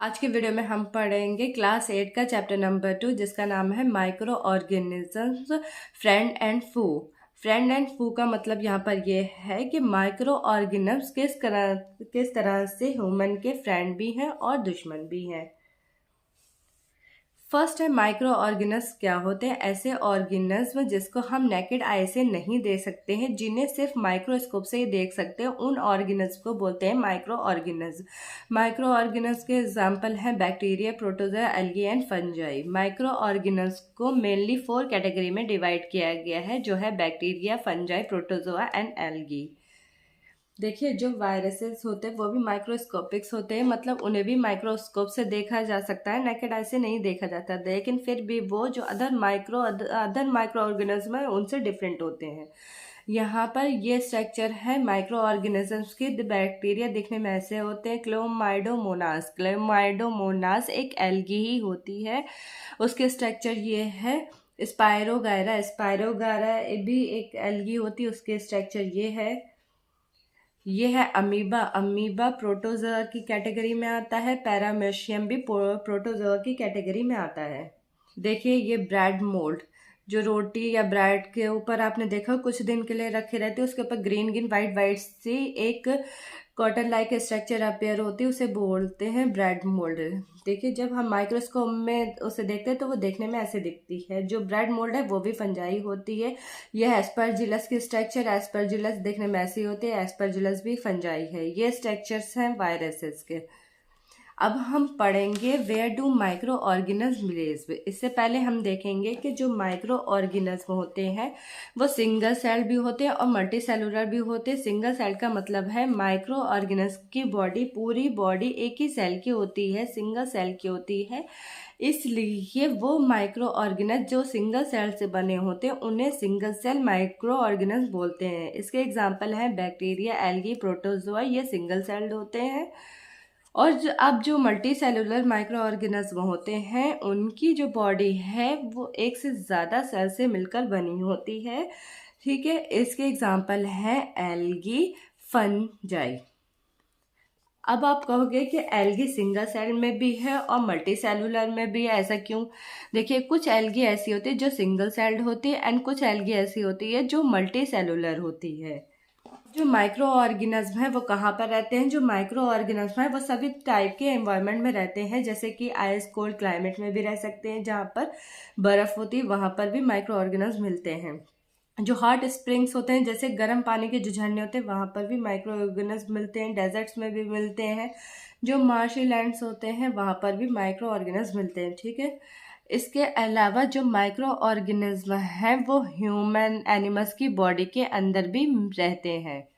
आज के वीडियो में हम पढ़ेंगे क्लास 8 का चैप्टर नंबर 2 जिसका नाम है माइक्रो ऑर्गेनिजम्स फ्रेंड एंड फू। फ्रेंड एंड फू का मतलब यहाँ पर यह है कि माइक्रो ऑर्गेनिजम्स किस तरह से ह्यूमन के फ्रेंड भी हैं और दुश्मन भी हैं। फर्स्ट है माइक्रो ऑर्गेनिज्म क्या होते हैं। ऐसे ऑर्गेनिज्म जिसको हम नेकेड आई से नहीं देख सकते हैं, जिन्हें सिर्फ माइक्रोस्कोप से ही देख सकते हैं, उन ऑर्गेनिज्म को बोलते हैं माइक्रो ऑर्गेनिज्म। माइक्रो ऑर्गेनिज्म के एग्जाम्पल हैं bacteria, protozoa, algae and fungi. Micro organism को मेनली 4 कैटेगरी में डिवाइड किया गया है, जो है bacteria, fungi, protozoa and algae. देखिए, जो वायरसेस होते हैं वो भी माइक्रोस्कोपिक्स होते हैं, मतलब उन्हें भी माइक्रोस्कोप से देखा जा सकता है, नेकेड आई से नहीं देखा जाता, लेकिन फिर भी वो जो अदर माइक्रो ऑर्गेनिज्म है उनसे डिफरेंट होते हैं। यहाँ पर ये स्ट्रक्चर है माइक्रो ऑर्गेनिजम्स की। बैक्टीरिया दिखने में ऐसे होते हैं। क्लेमाइडोमोनास एक एल्गी ही होती है। उसके स्ट्रक्चर ये है। स्पायरोगायरा भी एक एल्गी होती है, उसके स्ट्रक्चर ये है अमीबा प्रोटोजोआ की कैटेगरी में आता है। पैरामेशियम भी प्रोटोजोआ की कैटेगरी में आता है। देखिए, ये ब्रेड मोल्ड, जो रोटी या ब्रेड के ऊपर आपने देखा कुछ दिन के लिए रखे रहते, उसके ऊपर ग्रीन ग्रीन वाइट वाइट सी एक कॉटन लाइक स्ट्रक्चर अपेयर होती है, उसे बोलते हैं ब्रेड मोल्ड। देखिए, जब हम माइक्रोस्कोप में उसे देखते हैं तो वो देखने में ऐसे दिखती है। जो ब्रेड मोल्ड है वो भी फंजाई होती है। यह एस्परजिलस की स्ट्रक्चर, एस्परजिलस देखने में ऐसी होती है, एस्परजिलस भी फंजाई है। ये स्ट्रक्चर्स हैं वायरसेस के। अब हम पढ़ेंगे where do microorganism live. इससे पहले हम देखेंगे कि जो माइक्रो ऑर्गेनिज्म होते हैं वो सिंगल सेल भी होते हैं और मल्टी सेलुलर भी होते हैं। सिंगल सेल का मतलब है माइक्रो ऑर्गेनिज्म की बॉडी, पूरी बॉडी एक ही सेल की होती है, सिंगल सेल की होती है। इसलिए वो माइक्रो ऑर्गेनिज्म जो सिंगल सेल से बने होते हैं उन्हें सिंगल सेल माइक्रो ऑर्गेनिज्म बोलते हैं। इसके एग्जाम्पल हैं बैक्टीरिया, एल्गी, प्रोटोजोआ, ये सिंगल सेल्ड होते हैं। और अब जो मल्टी सेलुलर माइक्रो ऑर्गेनिज्म होते हैं उनकी जो बॉडी है वो एक से ज़्यादा सेल से मिलकर बनी होती है। ठीक है, इसके एग्जाम्पल हैं एल्गी, फंजाई। अब आप कहोगे कि एल्गी सिंगल सेल में भी है और मल्टी सेलुलर में भी है, ऐसा क्यों? देखिए, कुछ एल्गी ऐसी होती है जो सिंगल सेल्ड होती है एंड कुछ एल्गी ऐसी होती है जो मल्टी सेलुलर होती है। जो माइक्रो ऑर्गेनिज्म है वो कहाँ पर रहते हैं? जो माइक्रो ऑर्गेनिज्म है वो सभी टाइप के एनवायरनमेंट में रहते हैं, जैसे कि आइस कोल्ड क्लाइमेट में भी रह सकते हैं, जहाँ पर बर्फ होती है वहाँ पर भी माइक्रो ऑर्गेनिज्म मिलते हैं। जो हॉट स्प्रिंग्स होते हैं, जैसे गर्म पानी के जो झरने होते हैं वहाँ पर भी माइक्रो ऑर्गेनिज्म मिलते हैं। डेजर्ट्स में भी मिलते हैं। जो मार्शी लैंड्स होते हैं वहाँ पर भी माइक्रो ऑर्गेनिज्म मिलते हैं। ठीक है, इसके अलावा जो माइक्रो ऑर्गेनिज्म हैं वो ह्यूमन एनिमल्स की बॉडी के अंदर भी रहते हैं।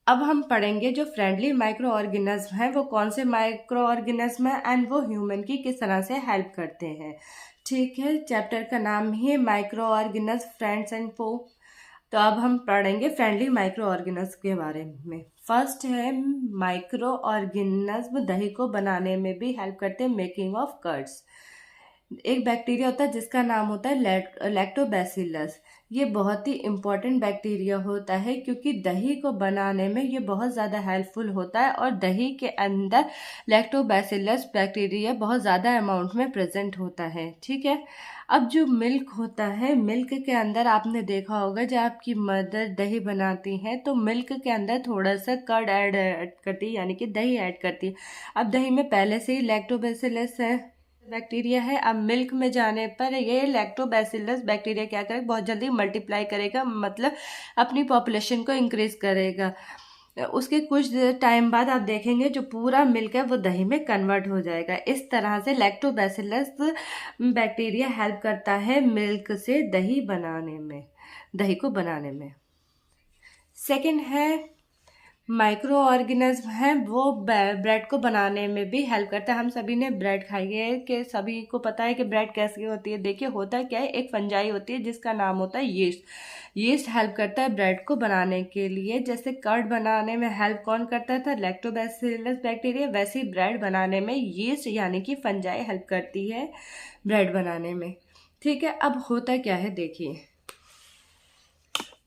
अब हम पढ़ेंगे जो फ्रेंडली माइक्रो ऑर्गेनिज्म हैं वो कौन से माइक्रो ऑर्गेनिज्म हैं एंड वो ह्यूमन की किस तरह से हेल्प करते हैं। ठीक है, चैप्टर का नाम ही माइक्रो ऑर्गेनिज्म फ्रेंड्स एंड फो। तो अब हम पढ़ेंगे फ्रेंडली माइक्रो ऑर्गेनिज्म के बारे में। फर्स्ट है माइक्रो ऑर्गेनिज्म दही को बनाने में भी हेल्प करते हैं, मेकिंग ऑफ कर्ड्स। एक बैक्टीरिया होता है जिसका नाम होता है लैक्टोबैसिलस। ये बहुत ही इम्पॉर्टेंट बैक्टीरिया होता है क्योंकि दही को बनाने में ये बहुत ज़्यादा हेल्पफुल होता है और दही के अंदर लैक्टोबैसिलस बैक्टीरिया बहुत ज़्यादा अमाउंट में प्रेजेंट होता है। ठीक है, अब जो मिल्क होता है, मिल्क के अंदर आपने देखा होगा जब आपकी मदर दही बनाती हैं तो मिल्क के अंदर थोड़ा सा कर्ड ऐड करती है, यानी कि दही ऐड करती है। अब दही में पहले से ही लैक्टोबैसिलस है, बैक्टीरिया है। अब मिल्क में जाने पर ये लैक्टोबैसिलस बैक्टीरिया क्या करेगा, बहुत जल्दी मल्टीप्लाई करेगा, मतलब अपनी पॉपुलेशन को इंक्रीज करेगा। उसके कुछ टाइम बाद आप देखेंगे जो पूरा मिल्क है वो दही में कन्वर्ट हो जाएगा। इस तरह से लैक्टोबैसिलस बैक्टीरिया हेल्प करता है मिल्क से दही बनाने में, दही को बनाने में। सेकंड है माइक्रो ऑर्गेनिज्म है वो ब्रेड को बनाने में भी हेल्प करता है। हम सभी ने ब्रेड खाई है कि सभी को पता है कि ब्रेड कैसी होती है। देखिए, होता क्या है, एक फंजाई होती है जिसका नाम होता है यीस्ट। यीस्ट हेल्प करता है ब्रेड को बनाने के लिए। जैसे कर्ड बनाने में हेल्प कौन करता था, लैक्टोबैसिलस बैक्टीरिया, वैसे ही ब्रेड बनाने में यीस्ट यानी कि फंजाई हेल्प करती है ब्रेड बनाने में। ठीक है, अब होता क्या है देखिए,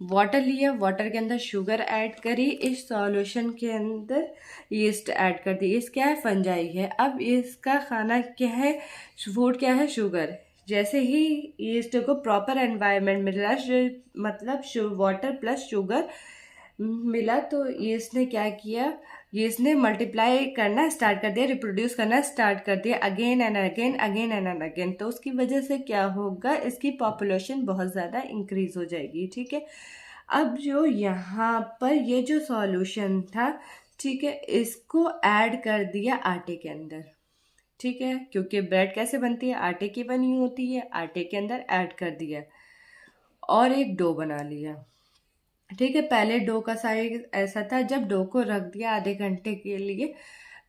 वाटर लिया, वाटर के अंदर शुगर ऐड करी, इस सॉल्यूशन के अंदर यीस्ट ऐड कर दी। यीस्ट क्या है? फंजाई है। अब इसका खाना क्या है? फूड क्या है? शुगर। जैसे ही यीस्ट को प्रॉपर एनवायरनमेंट मिला, मतलब वाटर प्लस शुगर मिला, तो यीस्ट ने क्या किया? यीस्ट ने मल्टीप्लाई करना स्टार्ट कर दिया, रिप्रोड्यूस करना स्टार्ट कर दिया, again and again, again and again. तो उसकी वजह से क्या होगा? इसकी पॉपुलेशन बहुत ज़्यादा इंक्रीज हो जाएगी। ठीक है। अब जो यहाँ पर ये जो सॉल्यूशन था, ठीक है, इसको ऐड कर दिया आटे के अंदर। ठीक है, क्योंकि ब्रेड कैसे बनती है? आटे की बनी होती है। आटे के अंदर ऐड कर दिया और एक डो बना लिया। ठीक है, पहले डो का साइज ऐसा था, जब डो को रख दिया आधे घंटे के लिए,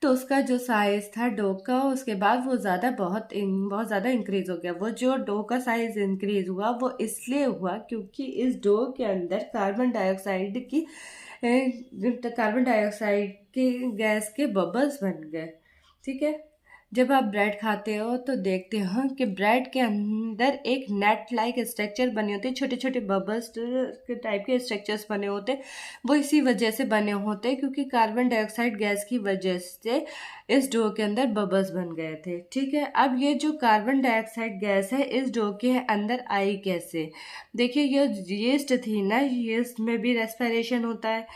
तो उसका जो साइज था डो का, उसके बाद वो बहुत ज़्यादा इंक्रीज हो गया। वो जो डो का साइज इंक्रीज हुआ, वो इसलिए हुआ क्योंकि इस डो के अंदर कार्बन डाइऑक्साइड की गैस के बबल्स बन गए। ठीक है। जब आप ब्रेड खाते हो तो देखते हो कि ब्रेड के अंदर एक नेट लाइक स्ट्रक्चर बने होते हैं, छोटे छोटे बबल्स के टाइप के स्ट्रक्चर्स बने होते हैं। वो इसी वजह से बने होते हैं क्योंकि कार्बन डाइऑक्साइड गैस की वजह से इस डो के अंदर बबल्स बन गए थे। ठीक है। अब ये जो कार्बन डाइऑक्साइड गैस है इस डो के अंदर आई कैसे? देखिए, ये यीस्ट थी ना, यीस्ट में भी रेस्पिरेशन होता है।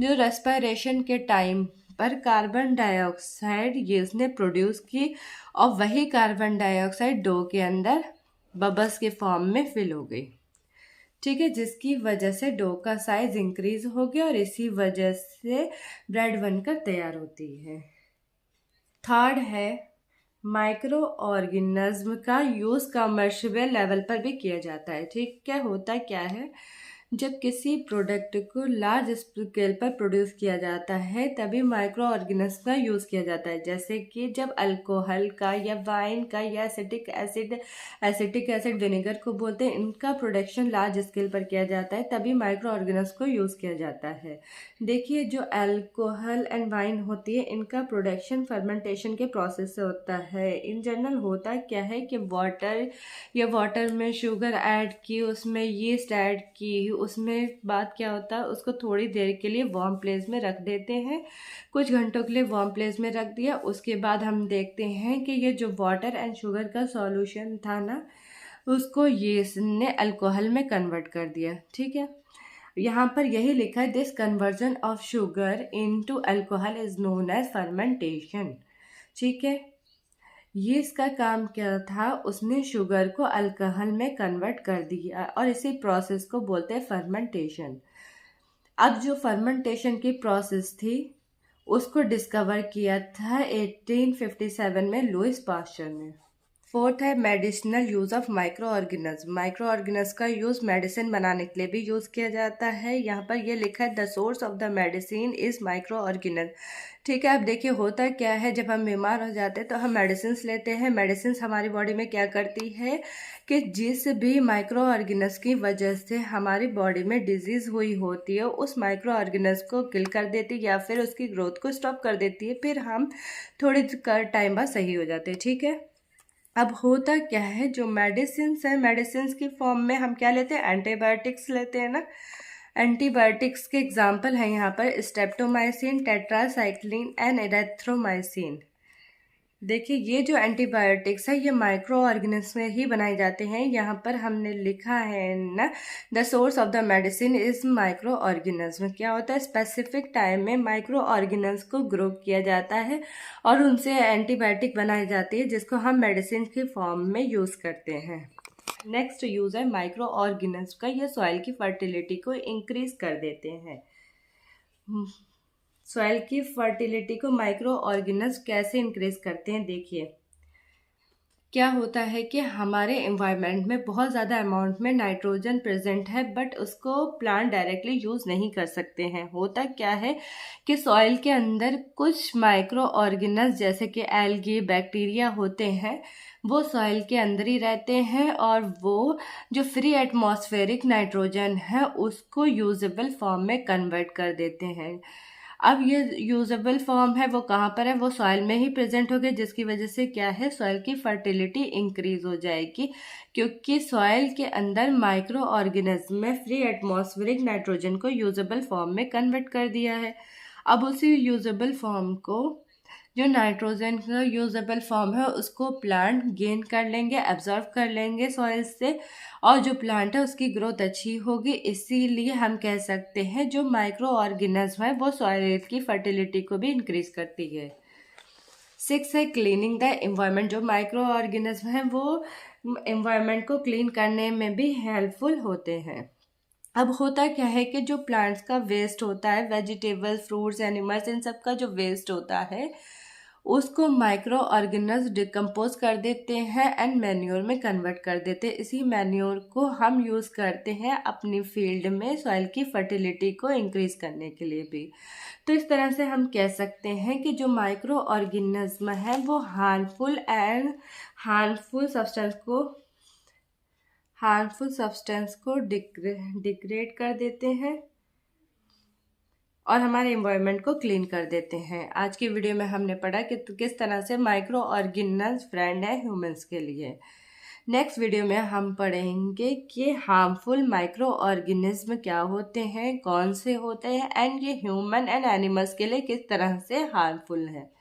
जो रेस्पिरेशन के टाइम पर कार्बन डाइऑक्साइड यीस्ट ने प्रोड्यूस की, और वही कार्बन डाइऑक्साइड डो के अंदर बबल्स के फॉर्म में फिल हो गई। ठीक है, जिसकी वजह से डो का साइज इंक्रीज हो गया और इसी वजह से ब्रेड बनकर तैयार होती है। थर्ड है, माइक्रो ऑर्गेनिज्म का यूज़ कमर्शियल लेवल पर भी किया जाता है। ठीक है, होता क्या है, जब किसी प्रोडक्ट को लार्ज स्केल पर प्रोड्यूस किया जाता है तभी माइक्रो ऑर्गेनिज्म का यूज़ किया जाता है। जैसे कि जब अल्कोहल का या वाइन का या एसिटिक एसिड विनेगर को बोलते हैं, इनका प्रोडक्शन लार्ज स्केल पर किया जाता है, तभी माइक्रो ऑर्गेनिज्म को यूज़ किया जाता है। देखिए, जो अल्कोहल एंड वाइन होती है, इनका प्रोडक्शन फर्मेंटेशन के प्रोसेस से होता है। इन जनरल होता क्या है कि वाटर में शुगर ऐड की, उसमें यीस्ट ऐड की, उसमें बात क्या होता है, उसको थोड़ी देर के लिए वार्म प्लेस में रख देते हैं, कुछ घंटों के लिए वार्म प्लेस में रख दिया। उसके बाद हम देखते हैं कि ये जो वाटर एंड शुगर का सॉल्यूशन था ना, उसको यीस्ट ने अल्कोहल में कन्वर्ट कर दिया। ठीक है, यहाँ पर यही लिखा है, this conversion of sugar into alcohol is known as fermentation. ठीक है, ये इसका काम क्या था, उसने शुगर को अल्कोहल में कन्वर्ट कर दिया और इसी प्रोसेस को बोलते हैं फर्मेंटेशन। अब जो फर्मेंटेशन की प्रोसेस थी उसको डिस्कवर किया था 1857 में लुइस पास्चर ने। फोर्थ है, medicinal use of micro organism. Micro organism का यूज़ मेडिसिन बनाने के लिए भी यूज़ किया जाता है। यहाँ पर ये लिखा है, the source of the medicine is micro organism. ठीक है, अब देखिए होता क्या है, जब हम बीमार हो जाते हैं तो हम मेडिसिन लेते हैं। मेडिसिन हमारी बॉडी में क्या करती है कि जिस भी माइक्रो ऑर्गेनिज्म की वजह से हमारी बॉडी में डिजीज़ हुई होती है, उस माइक्रो ऑर्गेनिज्म को किल कर देती है या फिर उसकी ग्रोथ को स्टॉप कर देती है, फिर हम थोड़ी टाइम बाद सही हो जाते हैं। ठीक है, अब होता क्या है, जो मेडिसिन्स है, मेडिसिन्स की फॉर्म में हम क्या लेते हैं, एंटीबायोटिक्स लेते हैं ना। एंटीबायोटिक्स के एग्जांपल हैं यहाँ पर स्ट्रेप्टोमाइसिन, टेट्रासाइक्लिन एंड एरिथ्रोमाइसिन। देखिए, ये जो एंटीबायोटिक्स है ये माइक्रो ऑर्गेनिज्म में ही बनाए जाते हैं। यहाँ पर हमने लिखा है ना, the source of the medicine is micro organism. क्या होता है, स्पेसिफिक टाइम में माइक्रो ऑर्गेनिज्म को ग्रो किया जाता है और उनसे एंटीबायोटिक बनाई जाती है, जिसको हम मेडिसिन की फॉर्म में यूज़ करते हैं। नेक्स्ट यूज़ है माइक्रो ऑर्गेनिज्म का, ये सॉइल की फर्टिलिटी को इंक्रीज कर देते हैं। सॉइल की फर्टिलिटी को माइक्रो ऑर्गेनिज्म कैसे इंक्रीज करते हैं, देखिए क्या होता है कि हमारे एनवायरनमेंट में बहुत ज़्यादा अमाउंट में नाइट्रोजन प्रेजेंट है, बट उसको प्लांट डायरेक्टली यूज़ नहीं कर सकते हैं। होता क्या है कि सॉइल के अंदर कुछ माइक्रो ऑर्गेनिज्म जैसे कि एल्गी, बैक्टीरिया होते हैं, वो सॉइल के अंदर ही रहते हैं और वो जो फ्री एटमॉस्फेरिक नाइट्रोजन है उसको यूजेबल फॉर्म में कन्वर्ट कर देते हैं। अब ये यूजेबल फॉर्म है वो कहाँ पर है, वो सॉइल में ही प्रेजेंट हो गए, जिसकी वजह से क्या है, सॉइल की फर्टिलिटी इंक्रीज हो जाएगी, क्योंकि सॉइल के अंदर माइक्रो ऑर्गेनिज्म में फ्री एटमॉस्फेरिक नाइट्रोजन को यूजेबल फॉर्म में कन्वर्ट कर दिया है। अब उसी यूजेबल फॉर्म को, जो नाइट्रोजन का यूजेबल फॉर्म है, उसको प्लांट गेन कर लेंगे, एब्जॉर्व कर लेंगे सॉइल से, और जो प्लांट है उसकी ग्रोथ अच्छी होगी। इसीलिए हम कह सकते हैं जो माइक्रो ऑर्गेनिज्म है वो सॉइल की फर्टिलिटी को भी इंक्रीज करती है। 6 है क्लीनिंग द एनवायरनमेंट। जो माइक्रो ऑर्गेनिज्म है वो एनवायरनमेंट को क्लीन करने में भी हेल्पफुल होते हैं। अब होता क्या है कि जो प्लांट्स का वेस्ट होता है, वेजिटेबल्स, फ्रूट्स, एनिमल्स, इन सब का जो वेस्ट होता है उसको माइक्रो ऑर्गेनिज्म डिकम्पोज कर देते हैं एंड मैन्योर में कन्वर्ट कर देते हैं। इसी मैन्योर को हम यूज़ करते हैं अपनी फील्ड में सॉइल की फर्टिलिटी को इंक्रीज करने के लिए भी। तो इस तरह से हम कह सकते हैं कि जो माइक्रो ऑर्गेनिज्म है वो हार्मफुल सब्सटेंस को डिग्रेड कर देते हैं और हमारे एनवायरनमेंट को क्लीन कर देते हैं। आज की वीडियो में हमने पढ़ा कि किस तरह से माइक्रो ऑर्गेनिज्म फ्रेंड है ह्यूमंस के लिए। नेक्स्ट वीडियो में हम पढ़ेंगे कि हार्मफुल माइक्रो ऑर्गेनिज्म क्या होते हैं, कौन से होते हैं, एंड ये ह्यूमन एंड एनिमल्स के लिए किस तरह से हार्मफुल है।